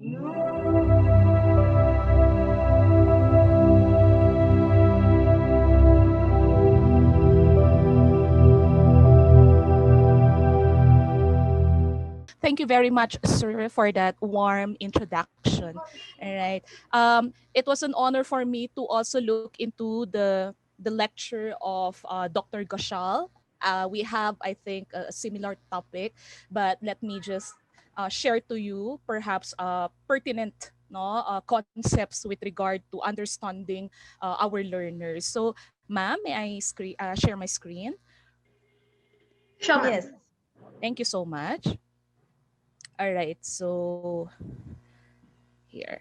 Thank you very much, sir, for that warm introduction. All right. It was an honor for me to also look into the lecture of Dr. Goshal. We have, I think, a similar topic, but let me just share to you perhaps pertinent concepts with regard to understanding our learners. So, ma'am, may I share my screen? Sure, ma'am. Yes. Thank you so much. All right, so here.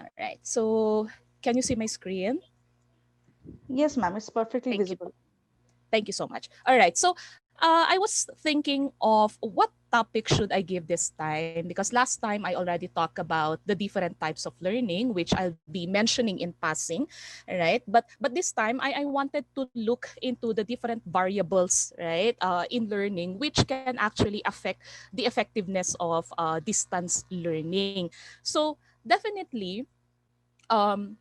All right, so can you see my screen? Yes, ma'am. It's perfectly Thank you. visible. Thank you so much. All right, so I was thinking of what topic should I give this time, because last time I already talked about the different types of learning, which I'll be mentioning in passing, right? But this time I wanted to look into the different variables, right, in learning, which can actually affect the effectiveness of distance learning. So definitely, um,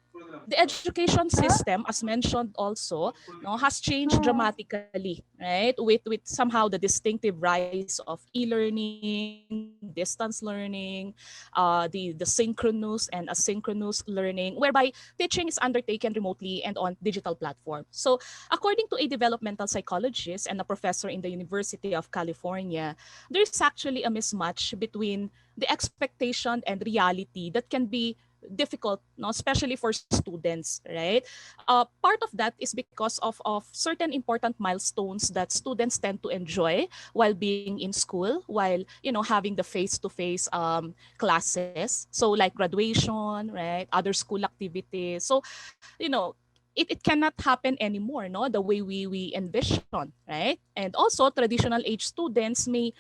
the education system, as mentioned also, no, has changed dramatically, right? With somehow the distinctive rise of e-learning, distance learning, the synchronous and asynchronous learning, whereby teaching is undertaken remotely and on digital platforms. So, according to a developmental psychologist and a professor in the University of California, there's actually a mismatch between the expectation and reality that can be difficult, no, especially for students, right? Part of that is because of certain important milestones that students tend to enjoy while being in school, while having the face-to-face classes. So like graduation, right? Other school activities. So it cannot happen anymore, no, the way we envision, right? And also traditional age students may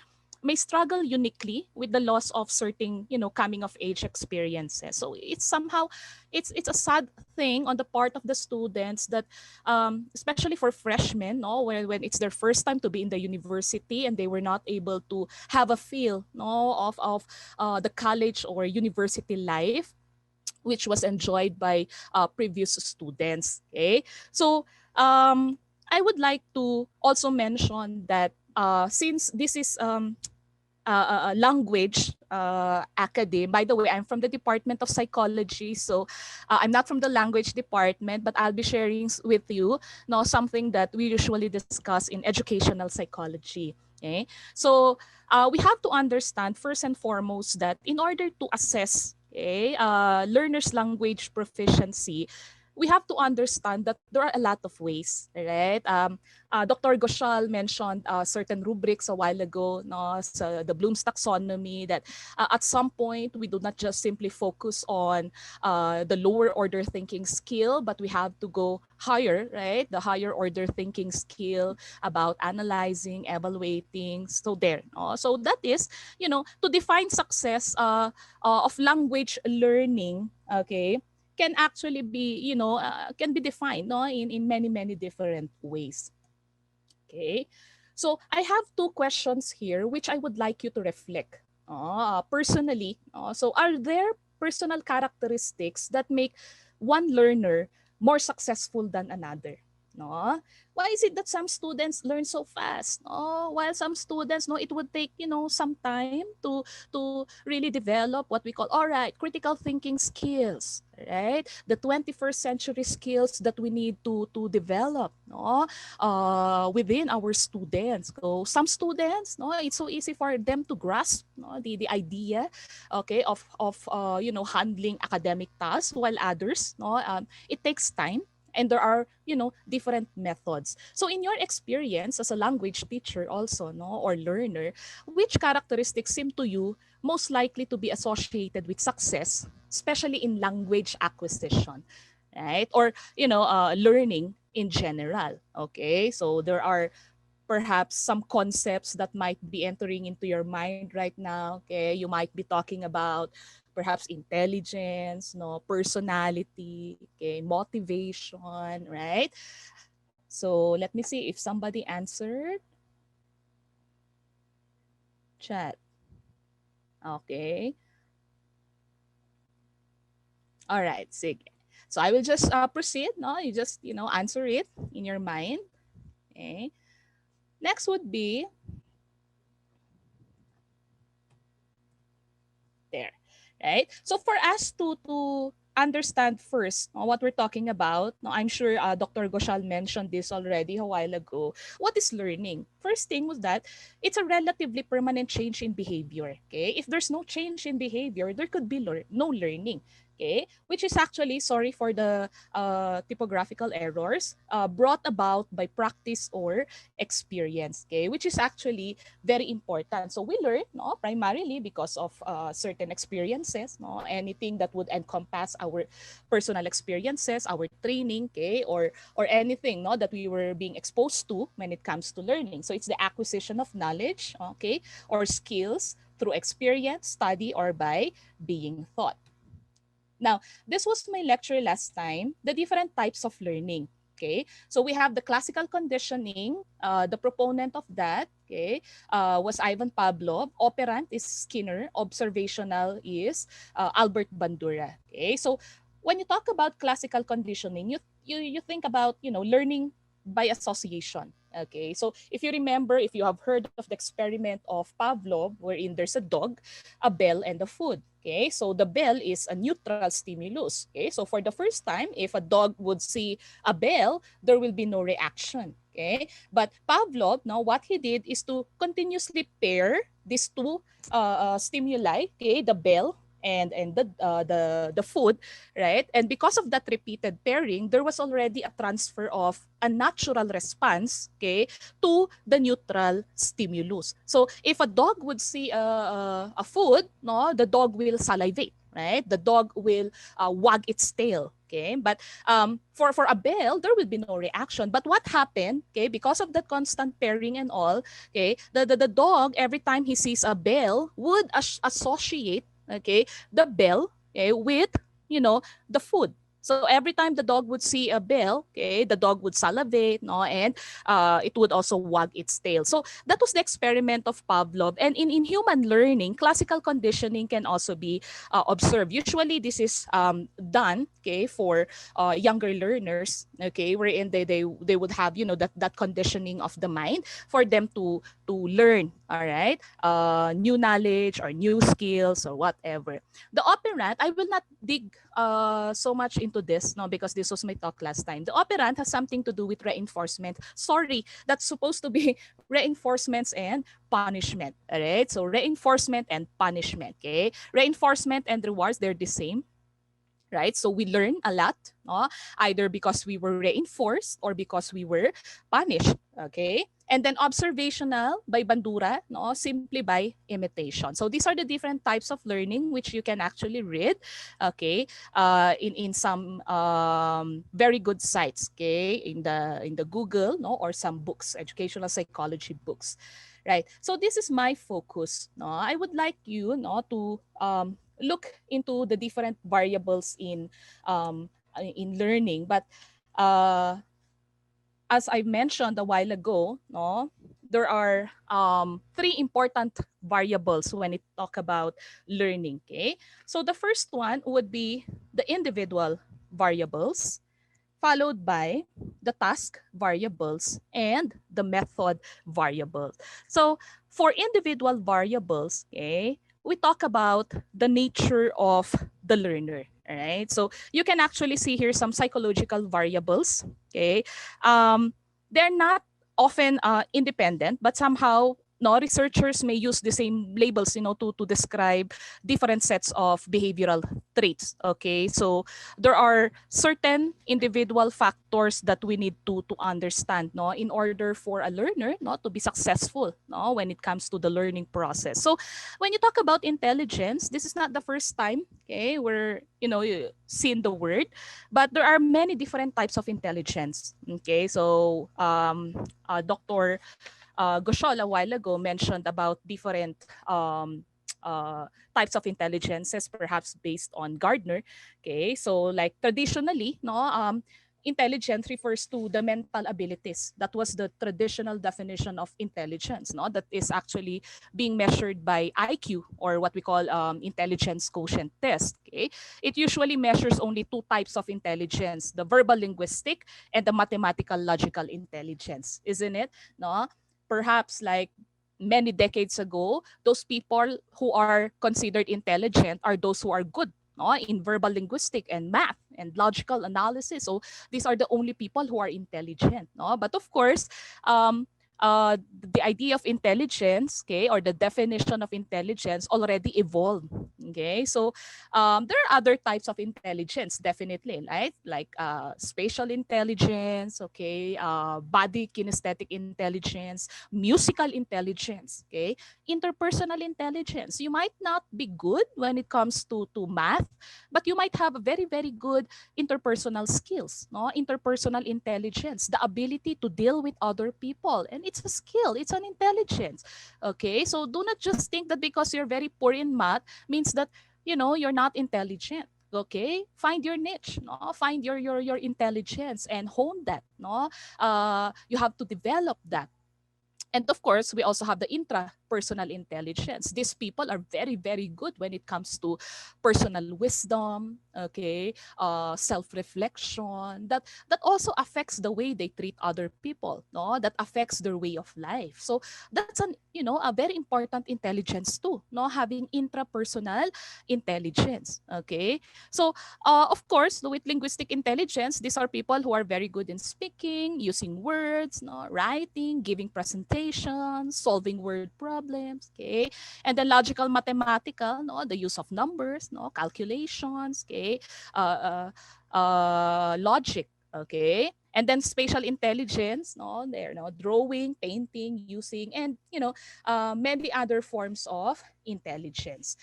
struggle uniquely with the loss of certain coming of age experiences. So it's somehow it's a sad thing on the part of the students that especially for freshmen, no, when it's their first time to be in the university and they were not able to have a feel, no, of the college or university life, which was enjoyed by previous students. Okay, so I would like to also mention that since this is language academe. By the way, I'm from the Department of Psychology, so I'm not from the language department, but I'll be sharing with you something that we usually discuss in educational psychology. Okay, so we have to understand first and foremost that in order to assess learners' language proficiency, we have to understand that there are a lot of ways, right? Dr. Goshal mentioned certain rubrics a while ago, no, so the Bloom's taxonomy, that at some point we do not just simply focus on the lower order thinking skill, but we have to go higher, right? The higher order thinking skill about analyzing, evaluating. So there, no? So that is, to define success of language learning, okay, can actually be, can be defined, no, in many different ways. Okay, so I have two questions here which I would like you to reflect personally. So are there personal characteristics that make one learner more successful than another? No? Why is it that some students learn so fast? No? While some students, no, it would take, some time to really develop what we call, all right, critical thinking skills, right? The 21st century skills that we need to develop, no, within our students. So some students, no, it's so easy for them to grasp, no, the idea, okay, of handling academic tasks, while others, no, it takes time. And there are, different methods. So in your experience as a language teacher also, no, or learner, which characteristics seem to you most likely to be associated with success, especially in language acquisition, right? Or, learning in general, okay? So there are perhaps some concepts that might be entering into your mind right now, okay? You might be talking about perhaps intelligence, no, personality, okay, motivation, right? So let me see if somebody answered. Chat. Okay. All right. Sige. So I will just proceed. No, you just answer it in your mind. Okay. Next would be there, right? So for us to understand first what we're talking about, no, I'm sure Dr. Goshal mentioned this already a while ago. What is learning? First thing was that it's a relatively permanent change in behavior. Okay, if there's no change in behavior, there could be no learning. Okay, which is actually, sorry for the typographical errors, brought about by practice or experience. Okay, which is actually very important. So we learn, no, primarily because of certain experiences, no, anything that would encompass our personal experiences, our training, okay, or anything, no, that we were being exposed to when it comes to learning. So it's the acquisition of knowledge, okay, or skills through experience, study, or by being taught. Now, this was my lecture last time, the different types of learning. Okay, so we have the classical conditioning. The proponent of that, okay, was Ivan Pavlov. Operant is Skinner. Observational is Albert Bandura. Okay, so when you talk about classical conditioning, you think about learning by association. Okay, so if you remember, if you have heard of the experiment of Pavlov, wherein there's a dog, a bell, and a food. Okay, so the bell is a neutral stimulus. Okay, so for the first time, if a dog would see a bell, there will be no reaction. Okay, but Pavlov, now what he did is to continuously pair these two stimuli. Okay, the bell and the food, right? And because of that repeated pairing, there was already a transfer of a natural response, okay, to the neutral stimulus. So if a dog would see a food, no, the dog will salivate, right? The dog will wag its tail. Okay, but for a bell, there will be no reaction. But what happened? Okay, because of that constant pairing and all, okay, the dog every time he sees a bell would associate, okay, the bell, okay, with the food. So every time the dog would see a bell, okay, the dog would salivate, no, and it would also wag its tail. So that was the experiment of Pavlov. And in human learning, classical conditioning can also be observed. Usually, this is done, okay, for younger learners, okay, wherein they would have that conditioning of the mind for them to learn, all right, new knowledge or new skills or whatever. The operant, I will not dig so much into this, no, because this was my talk last time. The operant has something to do with reinforcement. Sorry, that's supposed to be reinforcements and punishment. All right, so reinforcement and punishment. Okay, reinforcement and rewards, they're the same, right? So we learn a lot, no? Either because we were reinforced or because we were punished, okay? And then observational by Bandura, no? Simply by imitation. So these are the different types of learning which you can actually read, okay, in some very good sites, okay, in the Google, no, or some books, educational psychology books, right? So this is my focus, no? I would like you, no, to look into the different variables in learning. But uh, as I mentioned a while ago, no, there are three important variables when it talk about learning. Okay, so the first one would be the individual variables, followed by the task variables and the method variables. So for individual variables, okay, we talk about the nature of the learner. All right. So you can actually see here some psychological variables. Okay. They're not often independent, but somehow no, researchers may use the same labels, to describe different sets of behavioral traits. Okay, so there are certain individual factors that we need to understand, no, in order for a learner, no, to be successful, no, when it comes to the learning process. So when you talk about intelligence, this is not the first time, okay, where you seen the word, but there are many different types of intelligence. Okay, so Dr. Goshal a while ago mentioned about different types of intelligences, perhaps based on Gardner. Okay, so like traditionally, no, intelligence refers to the mental abilities. That was the traditional definition of intelligence, no? That is actually being measured by IQ, or what we call intelligence quotient test. Okay, it usually measures only two types of intelligence: the verbal linguistic and the mathematical logical intelligence, isn't it? No, perhaps like many decades ago, those people who are considered intelligent are those who are good, no, in verbal linguistic and math and logical analysis. So these are the only people who are intelligent, no? But of course, um, the idea of intelligence, okay, or the definition of intelligence already evolved. Okay, so there are other types of intelligence, definitely, right? Like spatial intelligence, okay, body kinesthetic intelligence, musical intelligence, okay, interpersonal intelligence. You might not be good when it comes to math, but you might have a very, very good interpersonal skills, no? Interpersonal intelligence, the ability to deal with other people. And it's a skill, it's an intelligence. Okay, so do not just think that because you're very poor in math means that, you know, you're not intelligent. Okay, find your niche, no? Find your intelligence and hone that, no? You have to develop that. And of course, we also have the intrapersonal intelligence. These people are very, very good when it comes to personal wisdom, okay, self-reflection. That also affects the way they treat other people, no? That affects their way of life. So that's an, you know, a very important intelligence too, no? Having intrapersonal intelligence, okay. So of course, with linguistic intelligence, these are people who are very good in speaking, using words, no, writing, giving presentations, solving word problems, okay? And then logical mathematical, no, the use of numbers, no, calculations, okay? Logic, okay? And then spatial intelligence, no, there, no, drawing, painting, using, and, you know, many other forms of intelligence.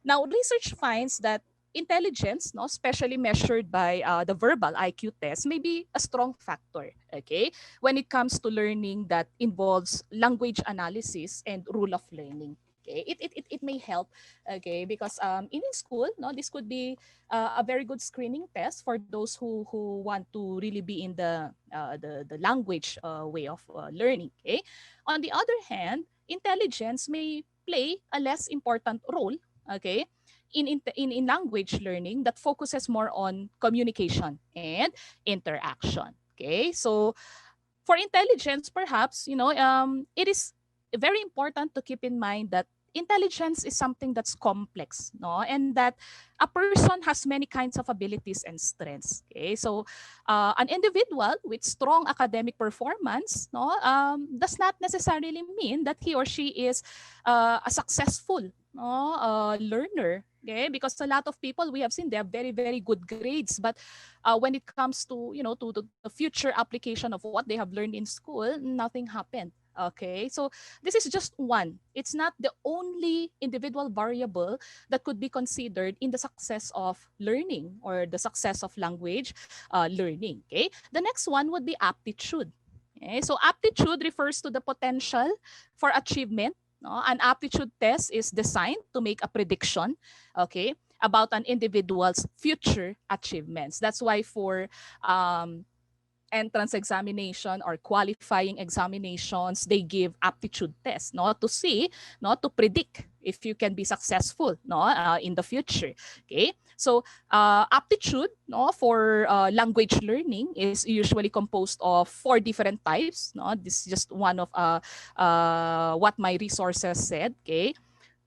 Now, research finds that intelligence, no, especially measured by the verbal IQ test, may be a strong factor, okay, when it comes to learning that involves language analysis and rule of learning. Okay, it may help, okay, because in school, no, this could be a very good screening test for those who want to really be in the language way of learning. Okay, on the other hand, intelligence may play a less important role, okay, in language learning that focuses more on communication and interaction. Okay, so for intelligence, perhaps, you know, it is very important to keep in mind that intelligence is something that's complex, no, and that a person has many kinds of abilities and strengths. Okay, so an individual with strong academic performance, no, does not necessarily mean that he or she is a successful, no, learner. Okay, because a lot of people we have seen, they have very, very good grades, but when it comes to, you know, to the future application of what they have learned in school, nothing happened. Okay, so this is just one. It's not the only individual variable that could be considered in the success of learning or the success of language learning. Okay, the next one would be aptitude. Okay, so aptitude refers to the potential for achievement. No? An aptitude test is designed to make a prediction, okay, about an individual's future achievements. That's why for entrance examination or qualifying examinations, they give aptitude tests, no, to see, no, to predict if you can be successful, no, in the future. Okay, so aptitude, no, for language learning is usually composed of 4 different types. No, this is just one of what my resources said. Okay,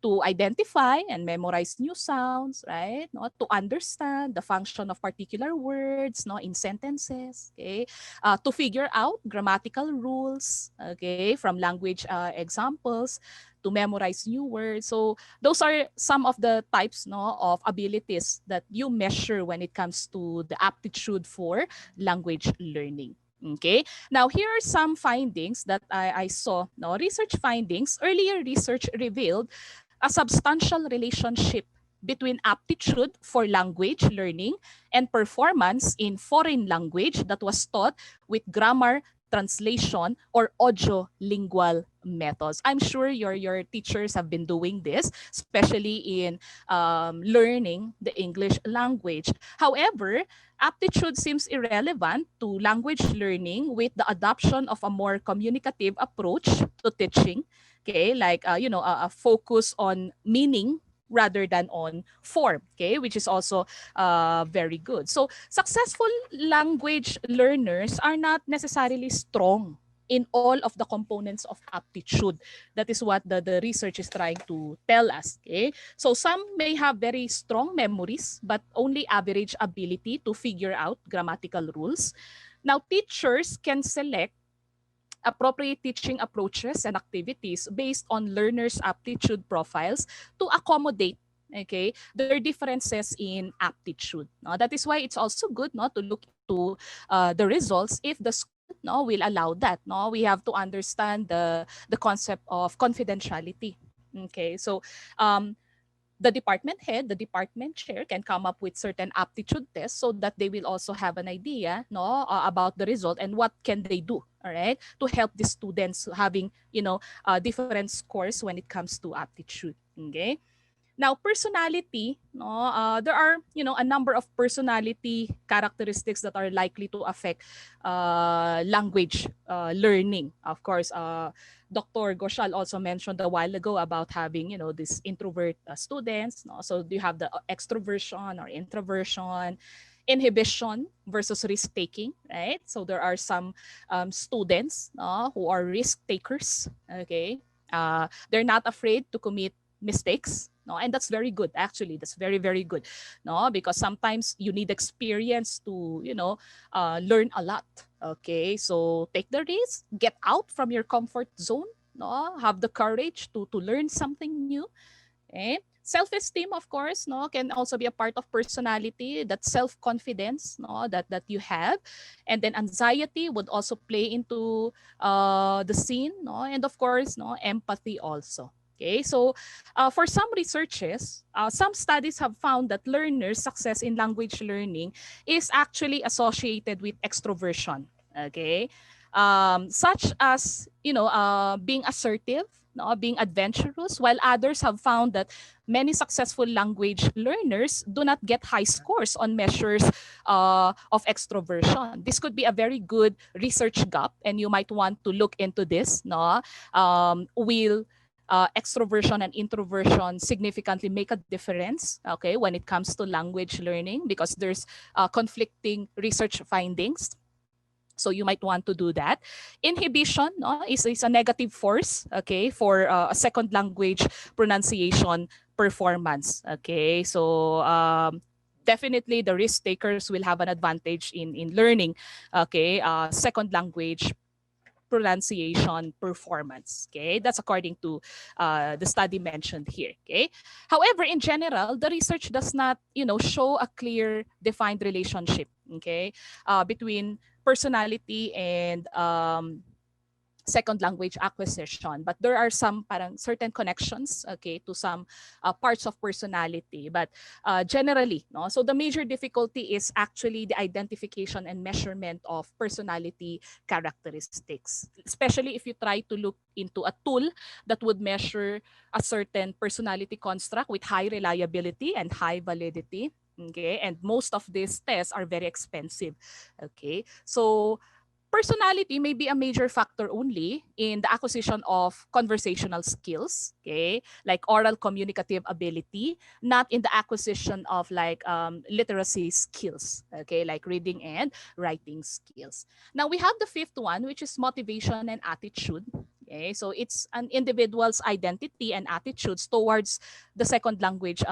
to identify and memorize new sounds, right? No, to understand the function of particular words, no, in sentences, okay? To figure out grammatical rules, okay, from language examples, to memorize new words. So those are some of the types, no, of abilities that you measure when it comes to the aptitude for language learning. Okay, now here are some findings that I saw. No, research findings. Earlier research revealed a substantial relationship between aptitude for language learning and performance in foreign language that was taught with grammar, translation, or audio-lingual methods. I'm sure your teachers have been doing this, especially in learning the English language. However, aptitude seems irrelevant to language learning with the adoption of a more communicative approach to teaching. Okay, like a focus on meaning rather than on form, okay, which is also very good. So successful language learners are not necessarily strong in all of the components of aptitude. That is what the research is trying to tell us. Okay, so some may have very strong memories, but only average ability to figure out grammatical rules. Now, teachers can select appropriate teaching approaches and activities based on learners' aptitude profiles to accommodate, okay, their differences in aptitude. No? That is why it's also good, no, to look into the results if the school, no, will allow that. No? We have to understand the concept of confidentiality. Okay, so the department head, the department chair can come up with certain aptitude tests so that they will also have an idea, no, about the result and what can they do, all right, to help the students having, different scores when it comes to aptitude. Okay. Now, personality, no, there are, a number of personality characteristics that are likely to affect language learning. Of course, Dr. Goshal also mentioned a while ago about having, this introvert students. No? So you have the extroversion or introversion, inhibition versus risk taking, right? So there are some students who are risk takers. Okay, they're not afraid to commit mistakes, no, and that's very good. Actually, that's very, very good, no, because sometimes you need experience to learn a lot. Okay, so take the risk, get out from your comfort zone, no, have the courage to learn something new. Okay, self-esteem, of course, no, can also be a part of personality. That self-confidence, no, that you have, and then anxiety would also play into the scene, no, and of course, no, empathy also. Okay, so for some researches, some studies have found that learners' success in language learning is actually associated with extroversion. Okay, such as being assertive, no, being adventurous, while others have found that many successful language learners do not get high scores on measures of extroversion. This could be a very good research gap, and you might want to look into this. No, will extroversion and introversion significantly make a difference, okay, when it comes to language learning, because there's conflicting research findings. So you might want to do that. Inhibition, no, is a negative force, okay, for a second language pronunciation performance. Okay, so definitely the risk takers will have an advantage in learning, okay, second language pronunciation performance. Okay, that's according to the study mentioned here. Okay, however, in general, the research does not, show a clear defined relationship, okay, between personality and second language acquisition, but there are some parang certain connections, okay, to some parts of personality, but generally, no. So the major difficulty is actually the identification and measurement of personality characteristics, especially if you try to look into a tool that would measure a certain personality construct with high reliability and high validity. Okay, and most of these tests are very expensive. Okay, so personality may be a major factor only in the acquisition of conversational skills, okay, like oral communicative ability, not in the acquisition of like literacy skills, okay, like reading and writing skills. Now we have the fifth one, which is motivation and attitude. Okay, so it's an individual's identity and attitudes towards the second language,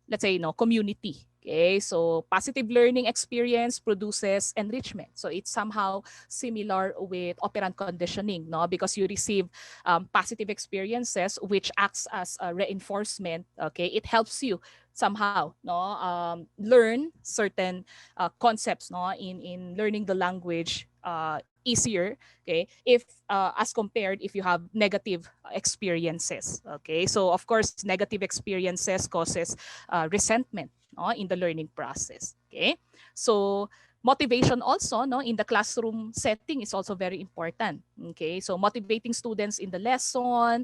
let's say, community. Okay, so positive learning experience produces enrichment. So it's somehow similar with operant conditioning, no? Because you receive positive experiences, which acts as a reinforcement. Okay, it helps you somehow, no, learn certain concepts, no, in learning the language easier. Okay, if as compared if you have negative experiences. Okay, so of course negative experiences causes resentment, in the learning process. Okay, so Motivation also, no, in the classroom setting is also very important. Okay, so motivating students in the lesson,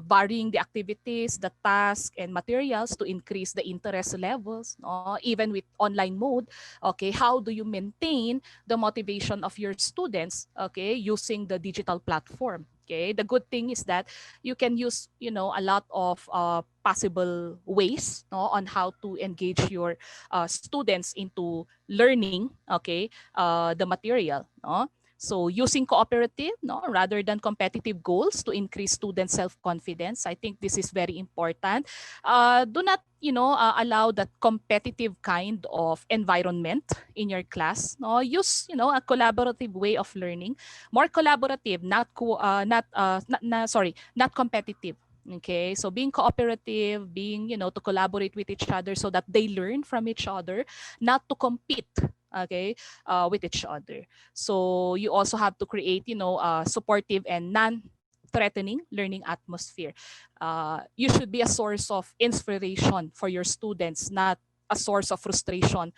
varying the activities, the tasks, and materials to increase the interest levels, no? Even with online mode. Okay, how do you maintain the motivation of your students, okay, using the digital platform? Okay, the good thing is that you can use, a lot of possible ways, no, on how to engage your students into learning, okay, the material, no? So using cooperative, no, rather than competitive goals to increase student self-confidence. I think this is very important. Do not, allow that competitive kind of environment in your class. No, use, a collaborative way of learning, more collaborative, not competitive. Okay, so being cooperative, being, to collaborate with each other so that they learn from each other, not to compete, okay, with each other. So you also have to create, supportive and non-threatening learning atmosphere. You should be a source of inspiration for your students, not a source of frustration.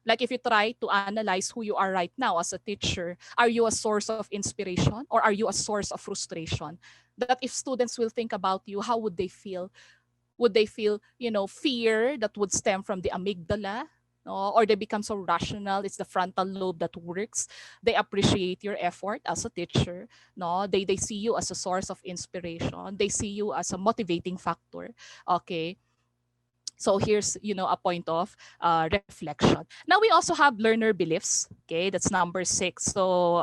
Like if you try to analyze who you are right now as a teacher, are you a source of inspiration or are you a source of frustration? That if students will think about you, how would they feel? Would they feel, fear that would stem from the amygdala? No? Or they become so rational, it's the frontal lobe that works. They appreciate your effort as a teacher. No? They see you as a source of inspiration. They see you as a motivating factor. Okay. So here's, a point of reflection. Now we also have learner beliefs. Okay, that's number 6. So,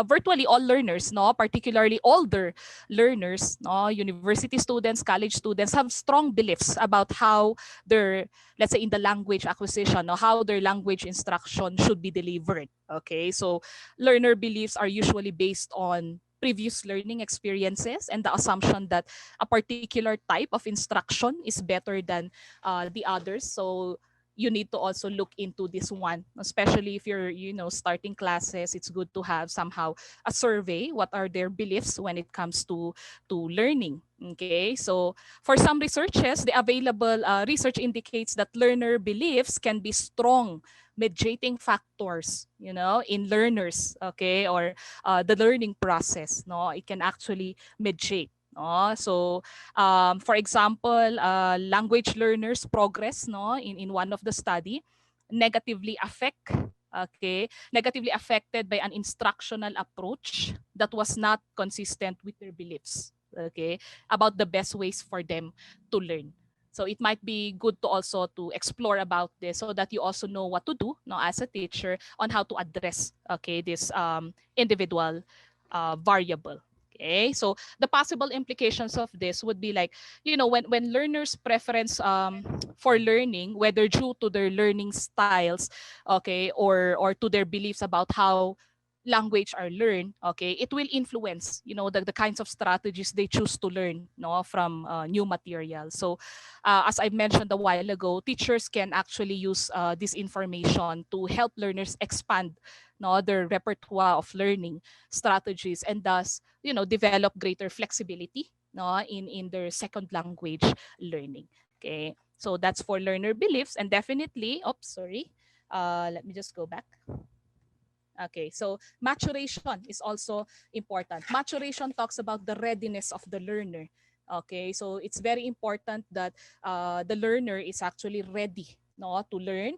virtually all learners, no, particularly older learners, no, university students, college students have strong beliefs about how their, let's say in the language acquisition, no, how their language instruction should be delivered. Okay, so learner beliefs are usually based on previous learning experiences and the assumption that a particular type of instruction is better than the others. So you need to also look into this one, especially if you're, starting classes. It's good to have somehow a survey. What are their beliefs when it comes to learning? Okay, so for some researches, the available research indicates that learner beliefs can be strong mediating factors, in learners, okay, or the learning process. No, it can actually mediate. No? So, for example, language learners' progress, no, in one of the study, negatively negatively affected by an instructional approach that was not consistent with their beliefs, okay, about the best ways for them to learn. So it might be good to also to explore about this so that you also know what to do, no, as a teacher on how to address, okay, this individual variable. Okay, so the possible implications of this would be like, when learners' preference for learning, whether due to their learning styles, okay, or to their beliefs about how language are learned, okay, it will influence, the kinds of strategies they choose to learn, no, from new material. So as I mentioned a while ago, teachers can actually use this information to help learners expand, no, their repertoire of learning strategies, and thus, develop greater flexibility, no, in their second language learning. Okay, so that's for learner beliefs. And definitely, let me just go back. Okay, so maturation is also important. Maturation talks about the readiness of the learner. Okay, so it's very important that the learner is actually ready, no, to learn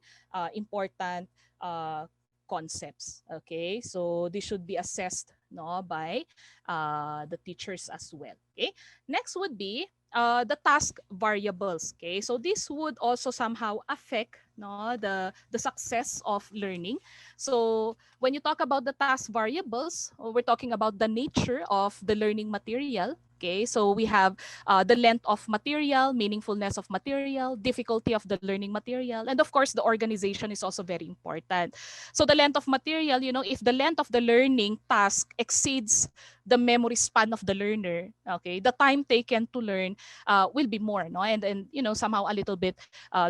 important uh, concepts. Okay, so this should be assessed, no, by the teachers as well. Okay, next would be the task variables. Okay, so this would also somehow affect, no, the success of learning. So when you talk about the task variables, we're talking about the nature of the learning material. Okay, so we have the length of material, meaningfulness of material, difficulty of the learning material, and of course, the organization is also very important. So the length of material, if the length of the learning task exceeds the memory span of the learner, okay, the time taken to learn will be more, no, and somehow a little bit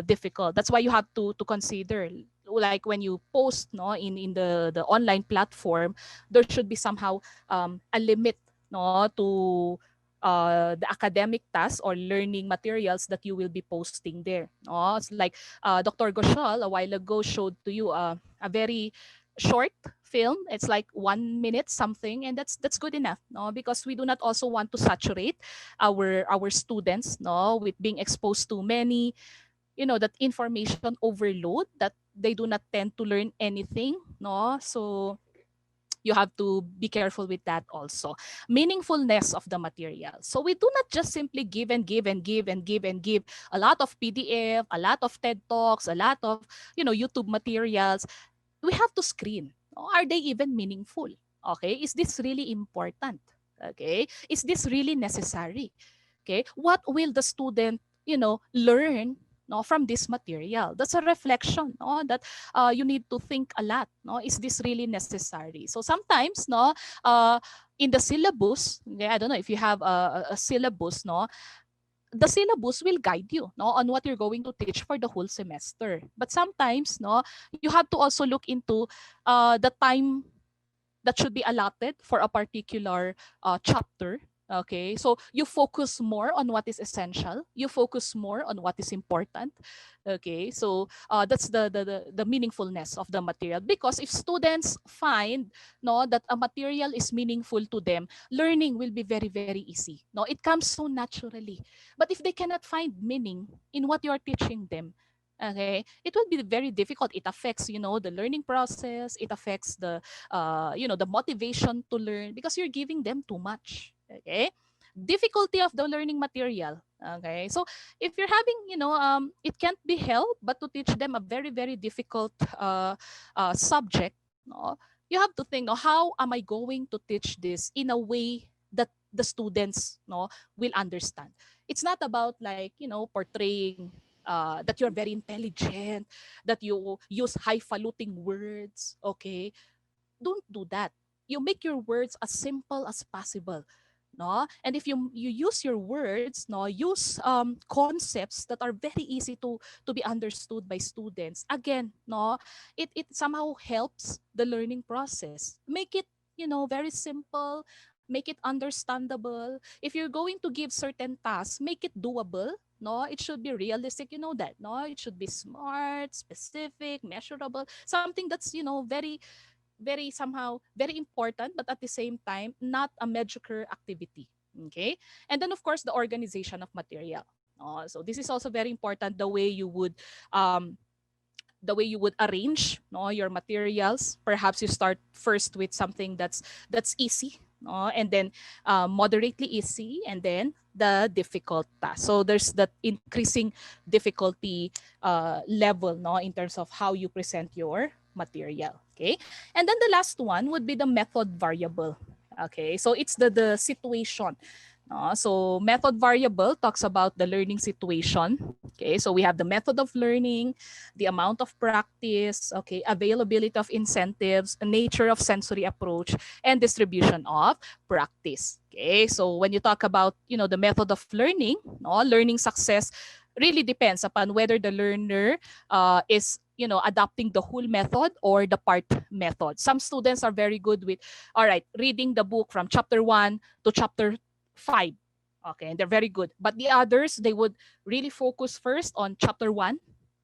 difficult. That's why you have to consider, like when you post, no, in the online platform, there should be somehow a limit, no, to the academic tasks or learning materials that you will be posting there. No? It's like Dr. Goshal a while ago showed to you a very short film. It's like 1 minute something, and that's good enough. No, because we do not also want to saturate our students. No, with being exposed to many, that information overload that they do not tend to learn anything. No, so you have to be careful with that also. Meaningfulness of the material. So we do not just simply give and give and give and give and give a lot of PDF, a lot of TED Talks, a lot of, YouTube materials. We have to screen. Are they even meaningful? Okay, is this really important? Okay, is this really necessary? Okay, what will the student, learn, no, from this material? That's a reflection, no, that you need to think a lot. No, is this really necessary? So sometimes, no, in the syllabus, okay, I don't know if you have a syllabus, no, the syllabus will guide you, no, on what you're going to teach for the whole semester. But sometimes, no, you have to also look into the time that should be allotted for a particular chapter. Okay, so you focus more on what is essential. You focus more on what is important. Okay, so that's the meaningfulness of the material. Because if students find, no, that a material is meaningful to them, learning will be very, very easy. No, it comes so naturally. But if they cannot find meaning in what you are teaching them, okay, it will be very difficult. It affects, the learning process. It affects the motivation to learn, because you're giving them too much. Okay, difficulty of the learning material. Okay, so if you're having, it can't be helped but to teach them a very, very difficult subject. No, you have to think, no, how am I going to teach this in a way that the students, no, will understand? It's not about, like, portraying that you're very intelligent, that you use highfalutin words. Okay, don't do that. You make your words as simple as possible. No, and if you use your words, no, use concepts that are very easy to be understood by students. Again, no, it somehow helps the learning process. Make it, very simple. Make it understandable. If you're going to give certain tasks, make it doable. No, it should be realistic. You know that. No, it should be smart, specific, measurable. Something that's, very, very somehow very important, but at the same time not a mediocre activity. Okay, and then of course the organization of material. So this is also very important, um, the way you would arrange, no, your materials. Perhaps you start first with something that's easy, no, and then moderately easy, and then the difficult task. So there's that increasing difficulty level, no, in terms of how you present your material. Okay, and then the last one would be the method variable. Okay, so it's the situation. So method variable talks about the learning situation. Okay, so we have the method of learning, the amount of practice, okay, availability of incentives, nature of sensory approach, and distribution of practice. Okay, so when you talk about, the method of learning, no, learning success really depends upon whether the learner is, adopting the whole method or the part method. Some students are very good with, all right, reading the book from chapter 1 to chapter 5. Okay, and they're very good. But the others, they would really focus first on chapter 1,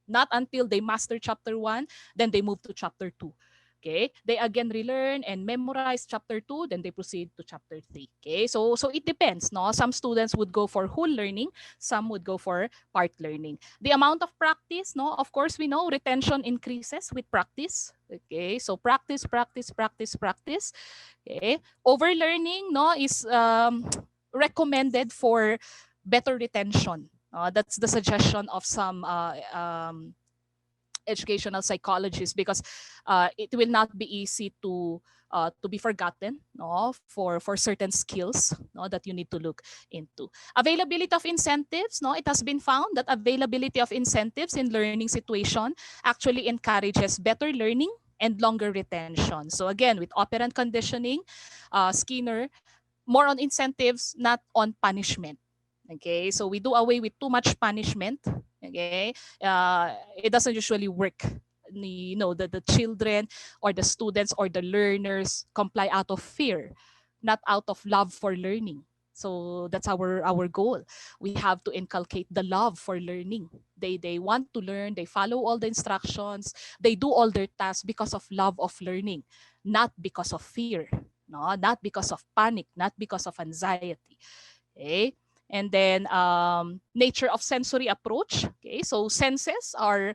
not until they master chapter 1, then they move to chapter 2. Okay, they again relearn and memorize chapter 2, then they proceed to chapter 3. Okay, so it depends. No, some students would go for whole learning, some would go for part learning. The amount of practice, no, of course we know retention increases with practice. Okay, so practice, practice, practice, practice. Okay, overlearning, no, is recommended for better retention. That's the suggestion of some educational psychologists, because it will not be easy to be forgotten, no, for certain skills, no, that you need to look into. Availability of incentives, no, it has been found that availability of incentives in learning situation actually encourages better learning and longer retention. So again, with operant conditioning, Skinner, more on incentives, not on punishment. Okay, so we do away with too much punishment. Okay, it doesn't usually work. The children or the students or the learners comply out of fear, not out of love for learning. So that's our goal. We have to inculcate the love for learning. They want to learn, they follow all the instructions, they do all their tasks because of love of learning, not because of fear, no, not because of panic, not because of anxiety. Okay. And then nature of sensory approach. Okay, so senses are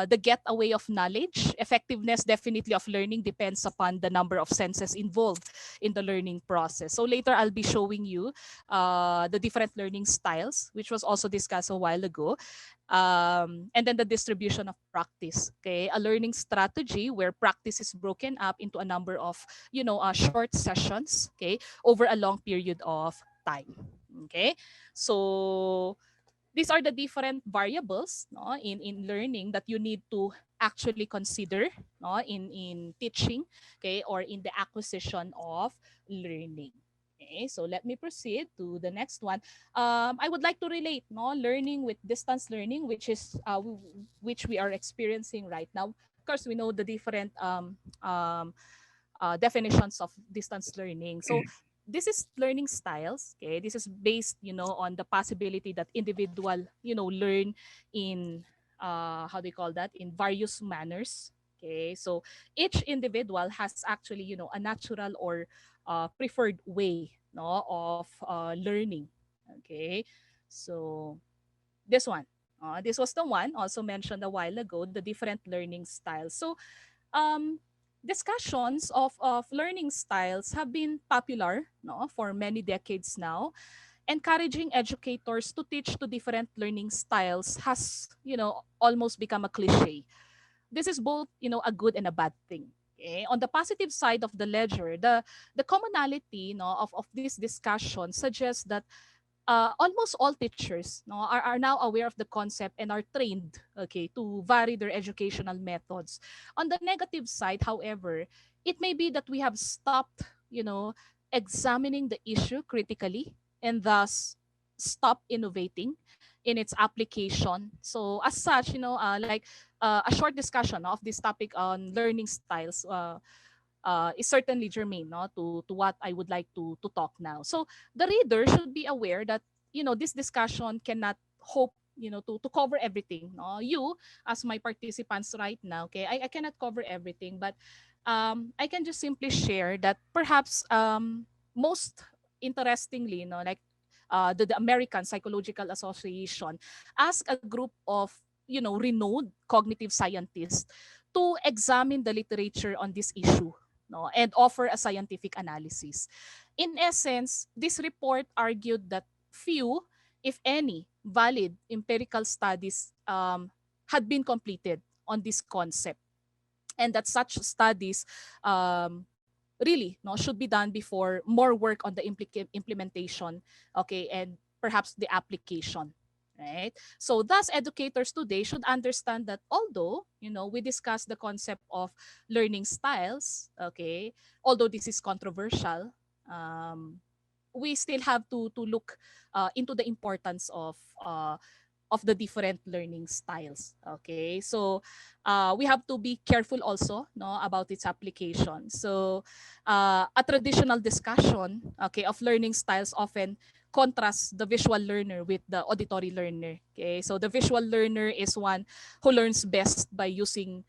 the getaway of knowledge. Effectiveness definitely of learning depends upon the number of senses involved in the learning process. So later I'll be showing you the different learning styles, which was also discussed a while ago. And then the distribution of practice. Okay, a learning strategy where practice is broken up into a number of, short sessions. Okay, over a long period of time. Okay, so these are the different variables, no, in learning that you need to actually consider, no, in teaching, okay, or in the acquisition of learning. Okay, so let me proceed to the next one. I would like to relate, no, learning with distance learning, which we are experiencing right now. Of course, we know the different definitions of distance learning. So this is learning styles. Okay, this is based, on the possibility that individual, learn in how do you call that, in various manners. Okay, so each individual has actually, a natural or preferred way, no, of learning. Okay, so this was the one also mentioned a while ago, the different learning styles. So um, discussions of learning styles have been popular, no, for many decades now. Encouraging educators to teach to different learning styles has, almost become a cliche. This is both, a good and a bad thing. Okay? On the positive side of the ledger, the commonality, of this discussion suggests that almost all teachers, no, are now aware of the concept and are trained, okay, to vary their educational methods. On the negative side, however, it may be that we have stopped, examining the issue critically and thus stop innovating in its application. So as such, like a short discussion of this topic on learning styles is certainly germane, no, to what I would like to talk now. So the reader should be aware that, this discussion cannot hope, to cover everything. No? You, as my participants right now, okay, I cannot cover everything, but I can just simply share that perhaps most interestingly, like the American Psychological Association asked a group of, renowned cognitive scientists to examine the literature on this issue, no, and offer a scientific analysis. In essence, this report argued that few, if any, valid empirical studies had been completed on this concept, and that such studies um, really, no, should be done before more work on the implementation, okay, and perhaps the application. Right. So thus educators today should understand that although, we discuss the concept of learning styles, okay, although this is controversial, um, we still have to look into the importance of the different learning styles. Okay, so we have to be careful also, no, about its application. So a traditional discussion, okay, of learning styles often contrasts the visual learner with the auditory learner. Okay, so the visual learner is one who learns best by using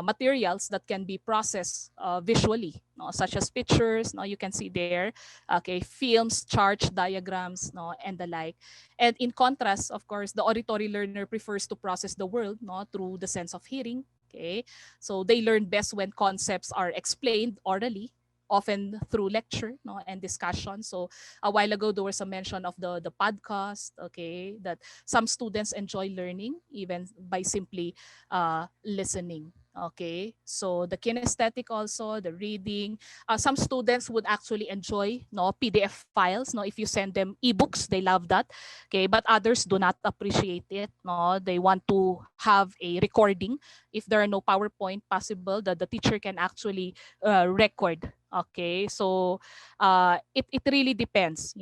materials that can be processed visually, no, such as pictures, no, you can see there, okay, films, charts, diagrams, no, and the like. And in contrast, of course, the auditory learner prefers to process the world, no, through the sense of hearing. Okay, so they learn best when concepts are explained orally, often through lecture, no, and discussion. So a while ago there was a mention of the podcast, okay, that some students enjoy learning even by simply listening. Okay, so the kinesthetic also, the reading. Some students would actually enjoy, no, PDF files. No, if you send them ebooks, they love that. Okay, but others do not appreciate it. No, they want to have a recording. If there are no PowerPoint possible, that the teacher can actually record. Okay, so it really depends.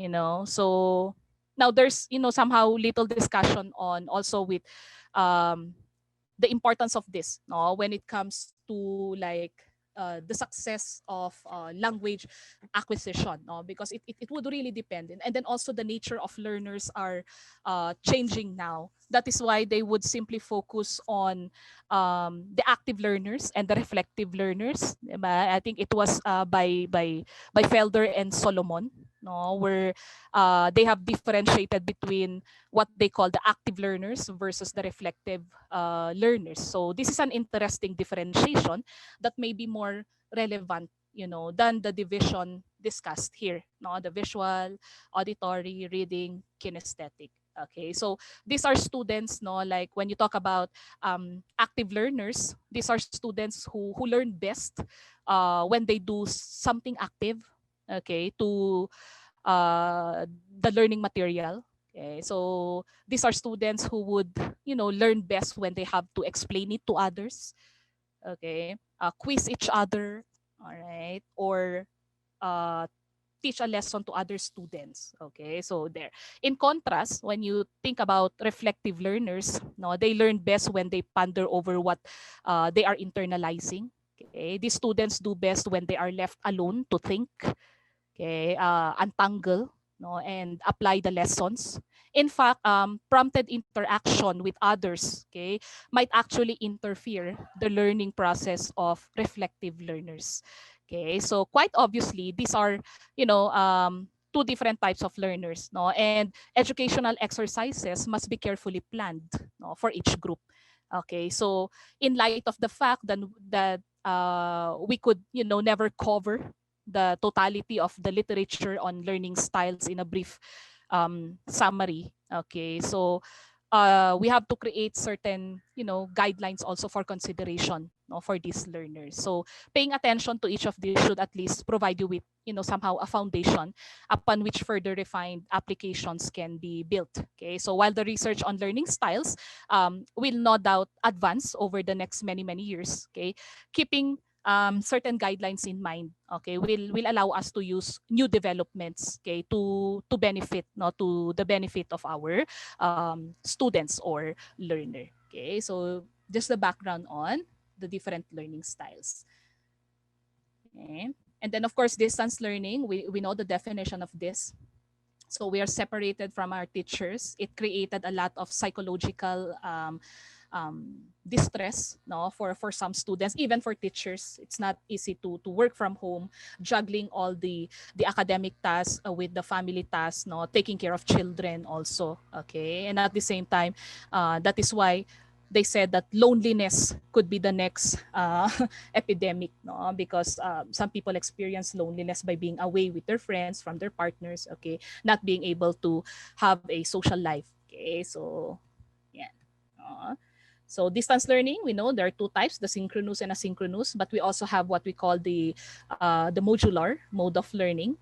So now there's, somehow little discussion on also with um the importance of this, no, when it comes to like the success of language acquisition, no? Because it would really depend. And then also the nature of learners are changing now. That is why they would simply focus on the active learners and the reflective learners. Diba? I think it was by Felder and Solomon, no, where they have differentiated between what they call the active learners versus the reflective learners. So this is an interesting differentiation that may be more relevant, than the division discussed here, no, the visual, auditory, reading, kinesthetic. Okay, so these are students, no, like when you talk about active learners, these are students who learn best when they do something active, okay, to the learning material. Okay, so these are students who would, learn best when they have to explain it to others. Okay, quiz each other, all right, or uh, teach a lesson to other students. Okay, so there. In contrast, when you think about reflective learners, no, they learn best when they ponder over what they are internalizing. Okay, these students do best when they are left alone to think, okay, untangle, no, and apply the lessons. In fact, prompted interaction with others, okay, might actually interfere the learning process of reflective learners. Okay, so quite obviously, these are, two different types of learners, no, and educational exercises must be carefully planned, no, for each group. Okay, so in light of the fact that we could, never cover the totality of the literature on learning styles in a brief summary. Okay, so we have to create certain, guidelines also for consideration, no, for these learners. So paying attention to each of these should at least provide you with, somehow a foundation upon which further refined applications can be built. Okay, so while the research on learning styles will no doubt advance over the next many years, okay, keeping certain guidelines in mind, okay, will allow us to use new developments, okay, to benefit, no, to the benefit of our students or learner. Okay, so just the background on the different learning styles. Okay. And then of course distance learning, we know the definition of this. So we are separated from our teachers. It created a lot of psychological distress, no, for some students, even for teachers. It's not easy to work from home, juggling all the academic tasks with the family tasks, no, taking care of children also. Okay, and at the same time, that is why they said that loneliness could be the next epidemic, no, because some people experience loneliness by being away with their friends, from their partners, okay, not being able to have a social life. Okay, so yeah. So distance learning, we know there are two types, the synchronous and asynchronous, but we also have what we call the modular mode of learning.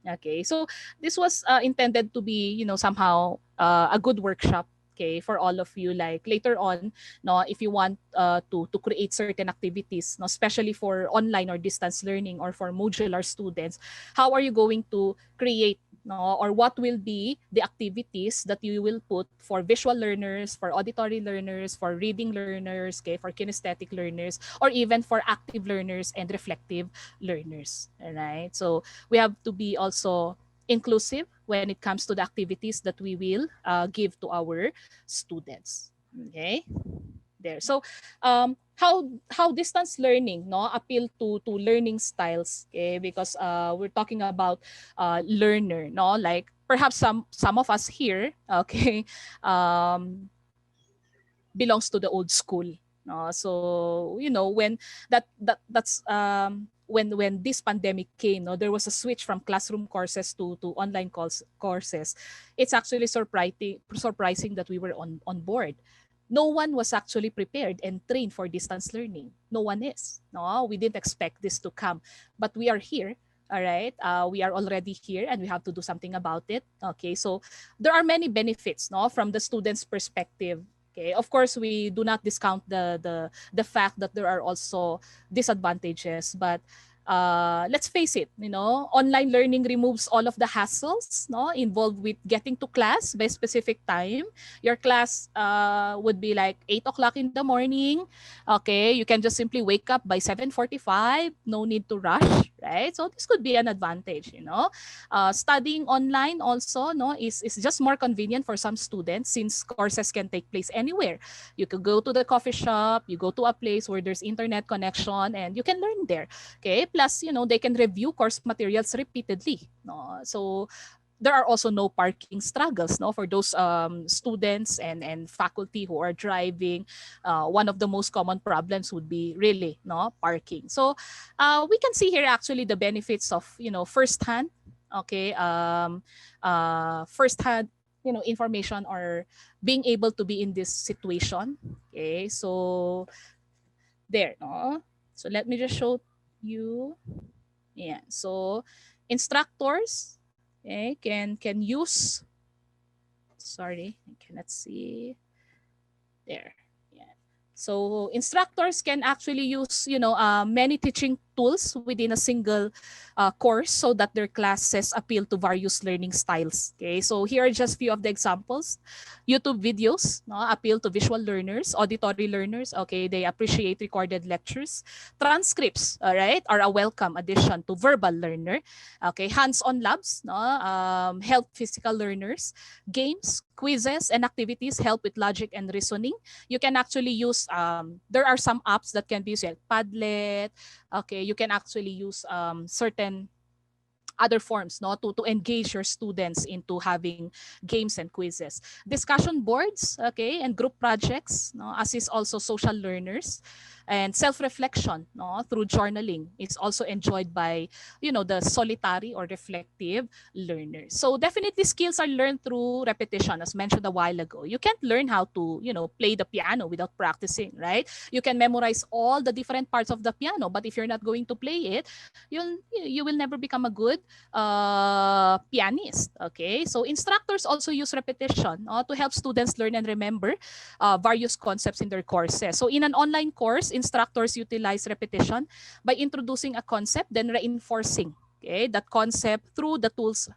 Okay, so this was intended to be, somehow a good workshop, okay, for all of you. Like later on, no, if you want to create certain activities, no, especially for online or distance learning or for modular students, how are you going to create, no, or what will be the activities that you will put for visual learners, for auditory learners, for reading learners, okay, for kinesthetic learners, or even for active learners and reflective learners. All right, so we have to be also inclusive when it comes to the activities that we will give to our students. Okay, there. So how distance learning, no, appeal to learning styles, okay, because we're talking about learner, no, like perhaps some of us here, okay, belongs to the old school, no? So when that's when this pandemic came, no, there was a switch from classroom courses to online courses. It's actually surprising that we were on board. No one was actually prepared and trained for distance learning. No one is. No, we didn't expect this to come, but we are here. All right, we are already here, and we have to do something about it. Okay, so there are many benefits, no, from the student's perspective. Okay, of course, we do not discount the fact that there are also disadvantages, but let's face it, online learning removes all of the hassles, involved with getting to class by specific time. Your class would be like 8 o'clock in the morning. Okay, you can just simply wake up by 7:45. No need to rush, right? So this could be an advantage. Studying online also, is just more convenient for some students since courses can take place anywhere. You could go to the coffee shop, you go to a place where there's internet connection, and you can learn there. Okay, plus they can review course materials repeatedly. No, so there are also no parking struggles, for those students and faculty who are driving. One of the most common problems would be really parking. So we can see here actually the benefits of firsthand, okay, firsthand information, or being able to be in this situation. Okay, so there, so let me just show you. Yeah, so instructors, okay, can use, sorry, I cannot see there. Yeah, so instructors can actually use many teaching tools within a single course so that their classes appeal to various learning styles. Okay, so here are just few of the examples. YouTube videos appeal to visual learners, auditory learners. Okay, they appreciate recorded lectures. Transcripts, all right, are a welcome addition to verbal learner. Okay, hands-on labs help physical learners. Games, quizzes, and activities help with logic and reasoning. You can actually use, there are some apps that can be used like Padlet. Okay, you can actually use certain other forms to engage your students into having games and quizzes. Discussion boards, okay, and group projects assist also social learners. And self-reflection through journaling is also enjoyed by the solitary or reflective learners. So definitely skills are learned through repetition, as mentioned a while ago. You can't learn how to play the piano without practicing, right? You can memorize all the different parts of the piano, but if you're not going to play it, you will never become a good pianist. Okay, so instructors also use repetition to help students learn and remember various concepts in their courses. So in an online course, instructors utilize repetition by introducing a concept, then reinforcing that concept through the tools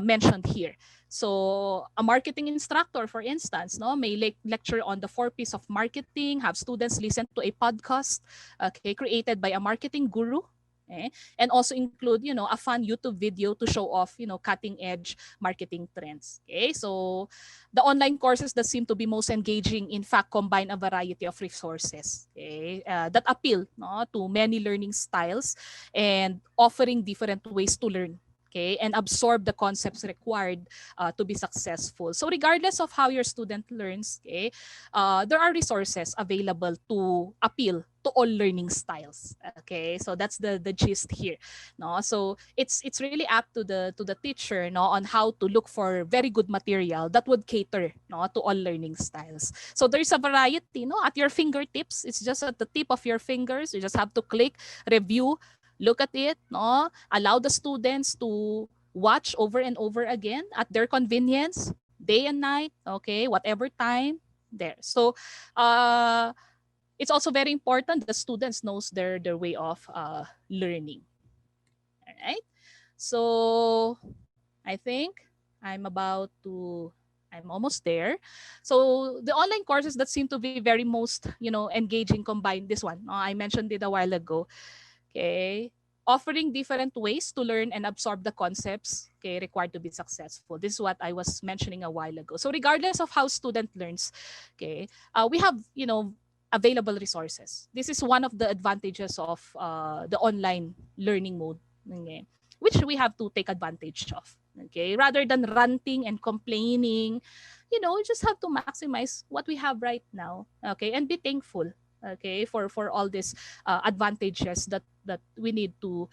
mentioned here. So a marketing instructor, for instance, may lecture on the 4 P's of marketing, have students listen to a podcast, okay, created by a marketing guru. Okay? And also include, a fun YouTube video to show off, cutting edge marketing trends. Okay, so the online courses that seem to be most engaging, in fact, combine a variety of resources, okay, that appeal to many learning styles and offering different ways to learn. Okay, and absorb the concepts required to be successful. So regardless of how your student learns, okay, there are resources available to appeal to all learning styles. Okay, so that's the gist here. So it's really up to the teacher on how to look for very good material that would cater to all learning styles. So there's a variety at your fingertips. It's just at the tip of your fingers. You just have to click, review, look at it, allow the students to watch over and over again at their convenience, day and night, okay, whatever time there. So it's also very important that students knows their way of learning. All right. So I think I'm almost there. So the online courses that seem to be very most, engaging combine this one. I mentioned it a while ago. Okay, offering different ways to learn and absorb the concepts, okay, required to be successful. This is what I was mentioning a while ago. So regardless of how student learns, okay, we have, available resources. This is one of the advantages of the online learning mode, okay, which we have to take advantage of. Okay, rather than ranting and complaining, you just have to maximize what we have right now, okay, and be thankful, okay, for all these advantages that we need to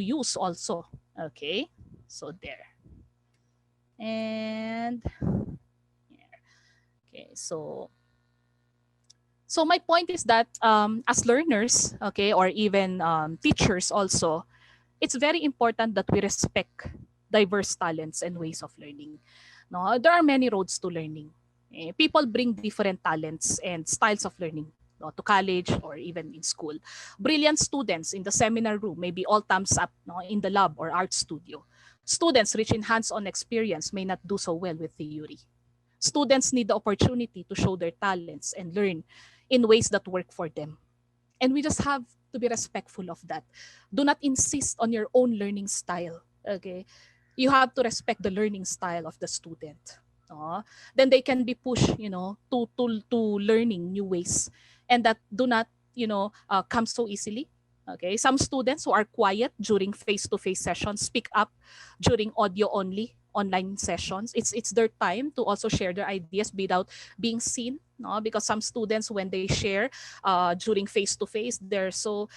use also. Okay, so there. And yeah. Okay, so my point is that as learners, okay, or even teachers also, it's very important that we respect diverse talents and ways of learning. No, there are many roads to learning. People bring different talents and styles of learning no, to college or even in school. Brilliant students in the seminar room may be all thumbs up, no, in the lab or art studio. Students rich in hands-on experience may not do so well with theory. Students need the opportunity to show their talents and learn in ways that work for them. And we just have to be respectful of that. Do not insist on your own learning style. Okay? You have to respect the learning style of the student. Then they can be pushed, to learning new ways, and that do not, come so easily. Okay, some students who are quiet during face-to-face sessions speak up during audio only online sessions. It's their time to also share their ideas without being seen. No, because some students, when they share during face-to-face, they're so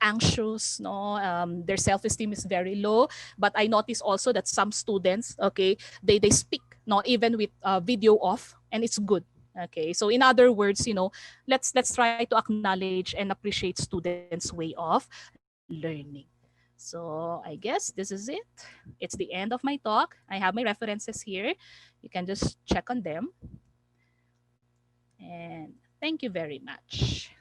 anxious. No, their self-esteem is very low. But I notice also that some students, okay, they speak not even with video off, and it's good. Okay, so in other words, let's try to acknowledge and appreciate students' way of learning. So I guess this is it. It's the end of my talk. I have my references here. You can just check on them. And thank you very much.